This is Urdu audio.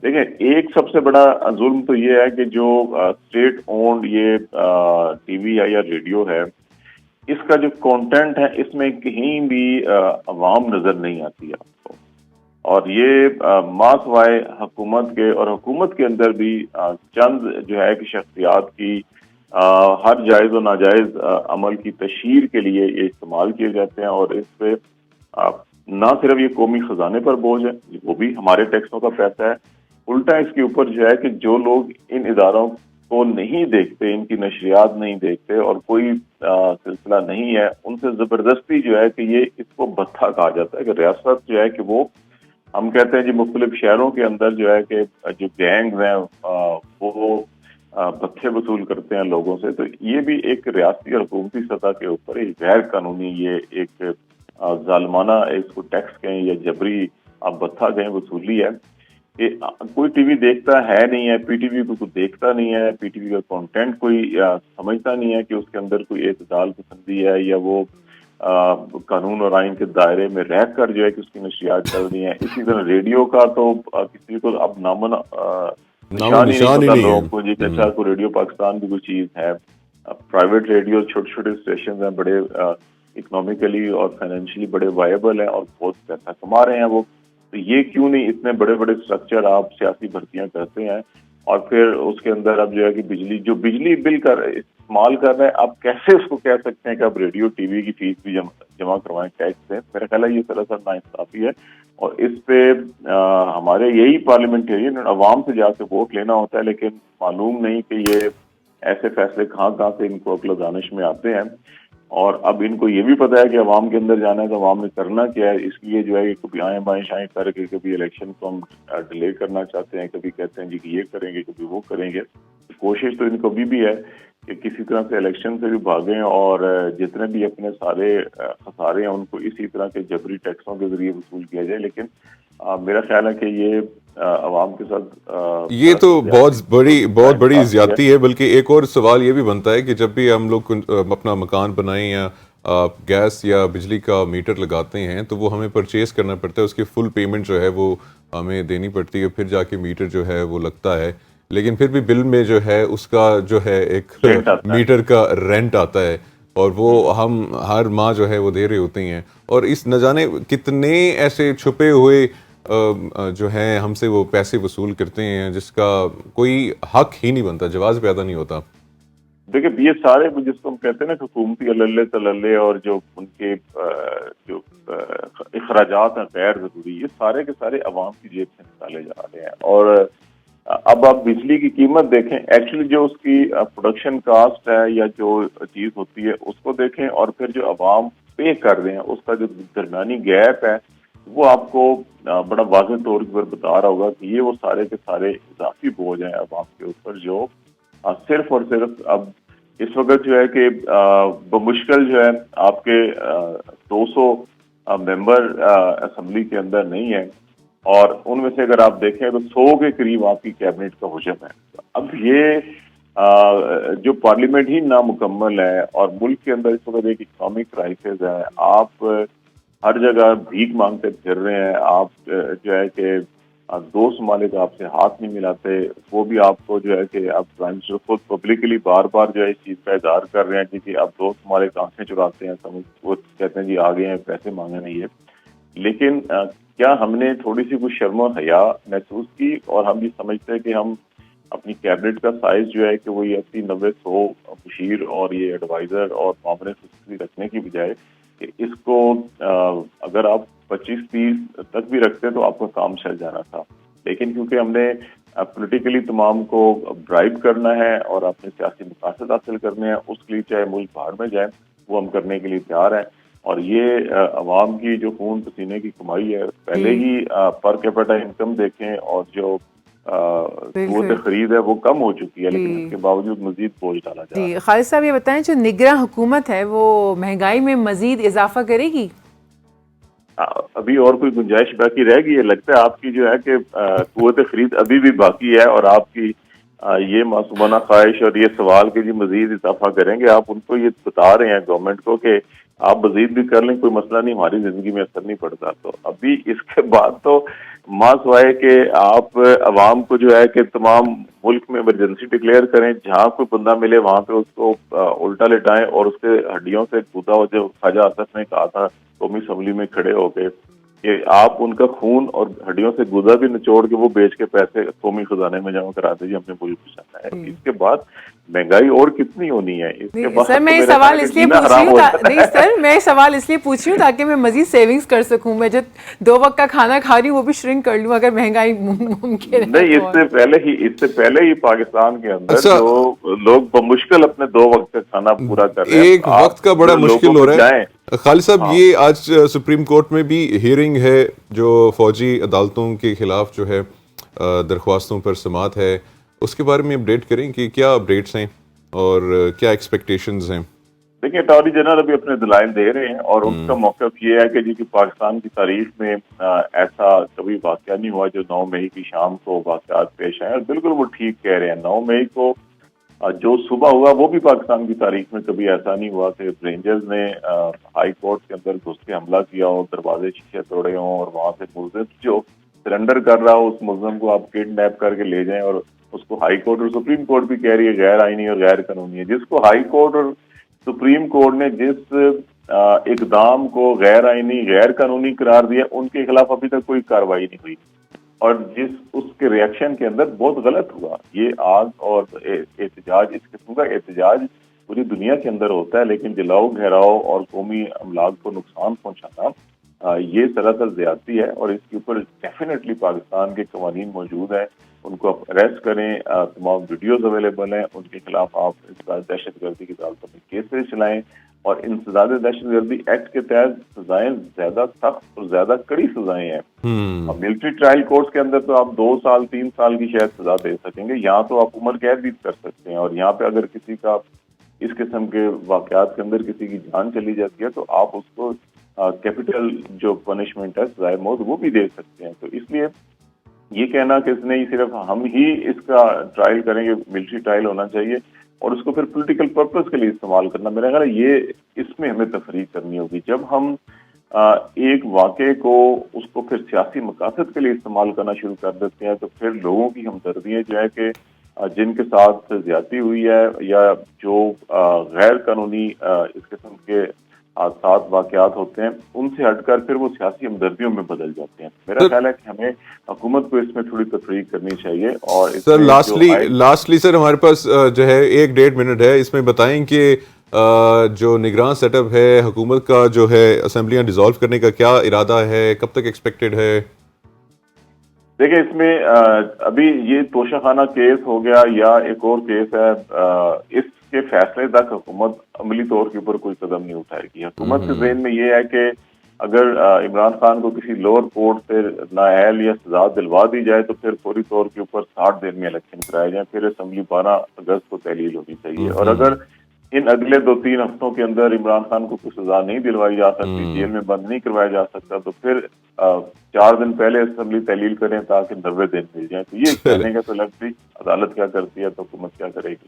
دیکھیں ایک سب سے بڑا ظلم تو یہ ہے کہ جو اسٹیٹ اونڈ یہ ٹی وی ہے یا ریڈیو ہے، اس کا جو کانٹینٹ ہے اس میں کہیں بھی عوام نظر نہیں آتی آپ کو، اور یہ ماں سوائے حکومت کے، اور حکومت کے اندر بھی چند جو ہے کہ شخصیات کی ہر جائز و ناجائز عمل کی تشہیر کے لیے یہ استعمال کیے جاتے ہیں، اور اس پہ نہ صرف یہ قومی خزانے پر بوجھ ہے، وہ بھی ہمارے ٹیکسوں کا پیسہ ہے، الٹا اس کے اوپر جو ہے کہ جو لوگ ان اداروں کو نہیں دیکھتے، ان کی نشریات نہیں دیکھتے اور کوئی سلسلہ نہیں ہے، ان سے زبردستی جو ہے کہ یہ اس کو بھتہ کہا جاتا ہے کہ ریاست جو ہے کہ وہ، ہم کہتے ہیں جی مختلف شہروں کے اندر جو ہے کہ جو گینگز ہیں وہ بھتے وصول کرتے ہیں لوگوں سے، تو یہ بھی ایک ریاستی اور حکومتی سطح کے اوپر ایک غیر قانونی، یہ ایک ظالمانہ، اس کو ٹیکس کہیں یا جبری آپ بھتہ کہیں، وصولی ہے کہ کوئی ٹی وی دیکھتا ہے نہیں ہے، پی ٹی وی کو دیکھتا نہیں ہے، پی ٹی وی کا کانٹینٹ کوئی سمجھتا نہیں ہے کہ اس کے اندر کوئی اعتدال پسندی ہے یا وہ قانون اور آئین کے دائرے میں رہ کر جو ہے کہ اس کی نشریات چل رہی ہیں۔ اسی طرح ریڈیو کا تو کسی کو اب نام و نشان ہی نہیں نشان پتا نہیں لوگوں کو جی کہ اچھا کوئی ریڈیو پاکستان بھی کوئی چیز ہے۔ پرائیویٹ ریڈیو چھوٹے چھوٹے اسٹیشن ہیں، بڑے اکنامیکلی اور فائنینشلی بڑے وائبل ہیں اور بہت پیسہ کما رہے ہیں وہ، تو یہ کیوں نہیں اتنے بڑے بڑے اسٹرکچر آپ سیاسی بھرتیاں کرتے ہیں اور پھر اس کے اندر اب جو ہے کہ بجلی بل کا استعمال کر رہے ہیں، آپ کیسے اس کو کہہ سکتے ہیں کہ آپ ریڈیو ٹی وی کی فیس بھی جمع کروائیں ٹیکس سے؟ میرا خیال ہے یہ سراسر ناانصافی ہے، اور اس پہ ہمارے یہی پارلیمنٹرین عوام سے جا کے ووٹ لینا ہوتا ہے، لیکن معلوم نہیں کہ یہ ایسے فیصلے کہاں سے ان کو عقل و دانش میں آتے ہیں، اور اب ان کو یہ بھی پتا ہے کہ عوام کے اندر جانا ہے تو عوام نے کرنا کیا ہے، اس لیے جو ہے کہ کبھی آئیں بائیں شائیں کر کے کبھی الیکشن کو ہم ڈیلے کرنا چاہتے ہیں، کبھی کہتے ہیں جی کہ یہ کریں گے، کبھی وہ کریں گے۔ کوشش تو ان کو بھی ہے کہ کسی طرح سے الیکشن سے بھی بھاگیں اور جتنے بھی اپنے سارے خسارے ہیں ان کو اسی طرح کے جبری ٹیکسوں کے ذریعے وصول کیا جائے، لیکن میرا خیال ہے کہ یہ عوام کے ساتھ یہ تو بہت بڑی ناانصافی ہے۔ زیادتی ہے۔ بلکہ ایک اور سوال یہ بھی بنتا ہے کہ جب بھی ہم لوگ اپنا مکان بنائیں یا گیس یا بجلی کا میٹر لگاتے ہیں تو وہ ہمیں پرچیز کرنا پڑتا ہے، اس کی فل پیمنٹ جو ہے وہ ہمیں دینی پڑتی ہے، پھر جا کے میٹر جو ہے وہ لگتا ہے، لیکن پھر بھی بل میں جو ہے اس کا جو ہے ایک رینٹ آتا میٹر کا رینٹ آتا ہے، اور وہ ہم ہر ماہ جو ہے وہ دے رہے ہوتے ہیں، اور اس نہ جانے کتنے ایسے چھپے ہوئے جو ہیں ہم سے وہ پیسے وصول کرتے ہیں جس کا کوئی حق ہی نہیں بنتا، جواز پیدا نہیں ہوتا۔ دیکھیں یہ سارے جس کو ہم کہتے ہیں نا حکومتی عللے تللے اور جو ان کے جو اخراجات ہیں غیر ضروری، یہ سارے کے سارے عوام کی جیب سے نکالے جا رہے ہیں، اور اب آپ بجلی کی قیمت دیکھیں، ایکچولی جو اس کی پروڈکشن کاسٹ ہے یا جو چیز ہوتی ہے اس کو دیکھیں، اور پھر جو عوام پے کر رہے ہیں اس کا جو درمیانی گیپ ہے وہ آپ کو بڑا واضح طور پر بتا رہا ہوگا کہ یہ وہ سارے کے سارے اضافی بوجھ ہیں عوام کے اوپر، جو صرف اور صرف اب اس وقت جو ہے کہ بمشکل جو ہے آپ کے 200 ممبر اسمبلی کے اندر نہیں ہیں، اور ان میں سے اگر آپ دیکھیں تو 100 کے قریب آپ کی کیبنٹ کا حجم ہے۔ اب یہ جو پارلیمنٹ ہی نامکمل ہے اور ملک کے اندر اس وقت ایک اکنامک کرائسس ہے، آپ ہر جگہ بھیک مانگتے پھر رہے ہیں، آپ جو ہے کہ دوست ممالک آپ سے ہاتھ نہیں ملاتے، وہ بھی آپ کو جو ہے کہ آپ پرائم منسٹر خود پبلکلی بار بار جو ہے اس چیز کا اظہار کر رہے ہیں کہ اب دوست ممالک آنکھیں چراتے ہیں، وہ کہتے ہیں جی آگے ہیں پیسے مانگے نہیں ہے، لیکن کیا ہم نے تھوڑی سی کچھ شرم و حیا محسوس کی، اور ہم یہ سمجھتے ہیں کہ ہم اپنی کیبنٹ کا سائز جو ہے کہ وہ 80-90-100 مشیر اور یہ ایڈوائزر اور معاونت خصوصی رکھنے کی بجائے کہ اس کو اگر آپ 25-30 تک بھی رکھتے تو آپ کا کام چل جانا تھا، لیکن کیونکہ ہم نے پولیٹیکلی تمام کو برائب کرنا ہے اور اپنے سیاسی مقاصد حاصل کرنے ہیں، اس کے لیے چاہے ملک باہر میں جائے وہ ہم کرنے کے لیے تیار ہیں، اور یہ عوام کی جو خون پسینے کی کمائی ہے، پہلے ہی پر کیپٹا انکم دیکھیں اور جو قوت خرید ہے وہ کم ہو چکی ہے، لیکن اس کے باوجود مزید بوجھ ڈالا جا رہا ہے۔ خالد صاحب یہ بتائیں جو نگراں حکومت ہے وہ مہنگائی میں مزید اضافہ کرے گی؟ ابھی اور کوئی گنجائش باقی رہ گئی ہے؟ لگتا ہے آپ کی جو ہے کہ قوت خرید ابھی بھی باقی ہے، اور آپ کی یہ معصومانہ خواہش اور یہ سوال کہ جی مزید اضافہ کریں گے، آپ ان کو یہ بتا رہے ہیں گورنمنٹ کو کہ آپ مزید بھی کر لیں، کوئی مسئلہ نہیں، ہماری زندگی میں اثر نہیں پڑتا، تو ابھی اس کے بعد تو ماں سوائے کہ آپ عوام کو جو ہے کہ تمام ملک میں ایمرجنسی ڈکلیئر کریں، جہاں کوئی بندہ ملے وہاں پہ اس کو الٹا لٹائیں اور اس کے ہڈیوں سے گودا ہو، جو خواجہ آصف نے کہا تھا قومی اسمبلی میں کھڑے ہو کے کہ آپ ان کا خون اور ہڈیوں سے گودا بھی نچوڑ کے وہ بیچ کے پیسے قومی خزانے میں جمع کرا دیجیے، ہم نے ملک بچانا ہے۔ اس کے بعد مہنگائی اور کتنی ہونی ہے، اس کے بعد سر میں یہ سوال اس لیے پوچھ رہی ہوں نہیں سر میں یہ سوال اس لیے پوچھ رہی ہوں تاکہ میں مزید سیونگز کر سکوں، میں جو 2 وقت کا کھانا کھا رہی ہوں وہ بھی شرنک کر لوں اگر مہنگائی ممکن ہے۔ نہیں، اس سے پہلے ہی پاکستان کے اندر جو لوگ بمشکل اپنے 2 وقت کا کھانا پورا کر رہے ہیں، ایک وقت کا بڑا مشکل ہو رہا ہے۔ خالد صاحب یہ آج سپریم کورٹ میں بھی ہیئرنگ ہے جو فوجی عدالتوں کے خلاف جو ہے درخواستوں پر سماعت ہے، اس کے بارے میں اپڈیٹ کریں کہ کیا اپڈیٹس ہیں اور کیا ایکسپیکٹیشنز ہیں؟ دیکھیں، اٹارنی جنرل ابھی اپنے دلائل دے رہے ہیں اور ان کا موقف یہ ہے کہ جی کہ پاکستان کی تاریخ میں ایسا کبھی واقعہ نہیں ہوا جو 9 مئی کی شام کو واقعات پیش آئے، اور بالکل وہ ٹھیک کہہ رہے ہیں۔ 9 مئی کو جو صبح ہوا وہ بھی پاکستان کی تاریخ میں کبھی ایسا نہیں ہوا کہ رینجرز نے ہائی کورٹ کے اندر گھس کے حملہ کیا ہو، دروازے شیشے توڑے ہوں اور وہاں سے ملزم جو سرنڈر کر رہا ہو اس ملزم کو آپ کڈنیپ کر کے لے جائیں، اور اس کو ہائی کورٹ اور سپریم کورٹ بھی کہہ رہی ہے غیر آئینی اور غیر قانونی ہے۔ جس کو ہائی کورٹ اور سپریم کورٹ نے جس اقدام کو غیر آئینی غیر قانونی قرار دیا ان کے خلاف ابھی تک کوئی کارروائی نہیں ہوئی، اور اس کے ری ایکشن کے اندر بہت غلط ہوا۔ یہ آگ اور احتجاج، اس قسم کا احتجاج پوری دنیا کے اندر ہوتا ہے، لیکن جلاؤ گھیراؤ اور قومی املاک کو نقصان پہنچانا یہ سراسر زیادتی ہے، اور اس کے اوپر ڈیفینیٹلی پاکستان کے قوانین موجود ہیں، ان کو آپ اریسٹ کریں، تمام ویڈیوز اویلیبل ہیں، ان کے خلاف آپ دہشت گردی کی عدالتوں میں کیسز چلائیں، اور انسداد دہشت گردی ایکٹ کے تحت سزائیں زیادہ سخت اور زیادہ کڑی سزائیں ہیں۔ ملٹری ٹرائل کورٹس کے اندر تو آپ 2 سال 3 سال کی شاید سزا دے سکیں گے، یہاں تو آپ عمر قید بھی کر سکتے ہیں، اور یہاں پہ اگر کسی کا اس قسم کے واقعات کے اندر کسی کی جان چلی جاتی ہے تو آپ اس کو کیپٹل جو پنشمنٹ ہے سزائے موت وہ بھی دے سکتے ہیں۔ تو اس لیے یہ کہنا کہ اس نے صرف ہم ہی اس کا ٹرائل کریں گے، ملٹری ٹرائل ہونا چاہیے اور اس کو پھر پولیٹیکل پرپز کے لیے استعمال کرنا، میرا خیال ہے یہ اس میں ہمیں تفریق کرنی ہوگی۔ جب ہم ایک واقعے کو اس کو پھر سیاسی مقاصد کے لیے استعمال کرنا شروع کر دیتے ہیں تو پھر لوگوں کی ہمدردیاں جو ہے کہ جن کے ساتھ زیادتی ہوئی ہے یا جو غیر قانونی اس قسم کے حادثات واقعات ہوتے ہیں ان سے ہٹ کر پھر وہ سیاسی ہمدردیوں میں بدل جاتے ہیں۔ میرا خیال ہے کہ ہمیں حکومت کو اس میں تھوڑی تفریق کرنی چاہیے۔ اور سر لاسٹلی سر ہمارے پاس جو ہے 1-1.5 منٹ ہے، اس میں بتائیں کہ جو نگراں سیٹ اپ ہے حکومت کا جو ہے اسمبلیاں ڈیزالو کرنے کا کیا ارادہ ہے، کب تک ایکسپیکٹڈ ہے؟ دیکھیں، اس میں ابھی یہ توشہ خانہ کیس ہو گیا یا ایک اور کیس ہے، اس کے فیصلے تک حکومت عملی طور کے اوپر کوئی قدم نہیں اٹھائے گی۔ حکومت کے ذہن میں یہ ہے کہ اگر عمران خان کو کسی لوور کورٹ سے نااہل یا سزا دلوا دی جائے تو پھر فوری طور کے اوپر 60 دن میں الیکشن کرائے جائیں، پھر اسمبلی 12 اگست کو تحلیل ہونی چاہیے، اور اگر ان اگلے 2-3 ہفتوں کے اندر عمران خان کو کوئی سزا نہیں دلوائی جا سکتی، جیل میں بند نہیں کروایا جا سکتا، تو پھر 4 دن پہلے اسمبلی تحلیل کریں تاکہ 90 دن مل جائیں۔ تو یہ کہنے کا تو لگتی عدالت کیا کرتی ہے تو حکومت کیا کرے گی۔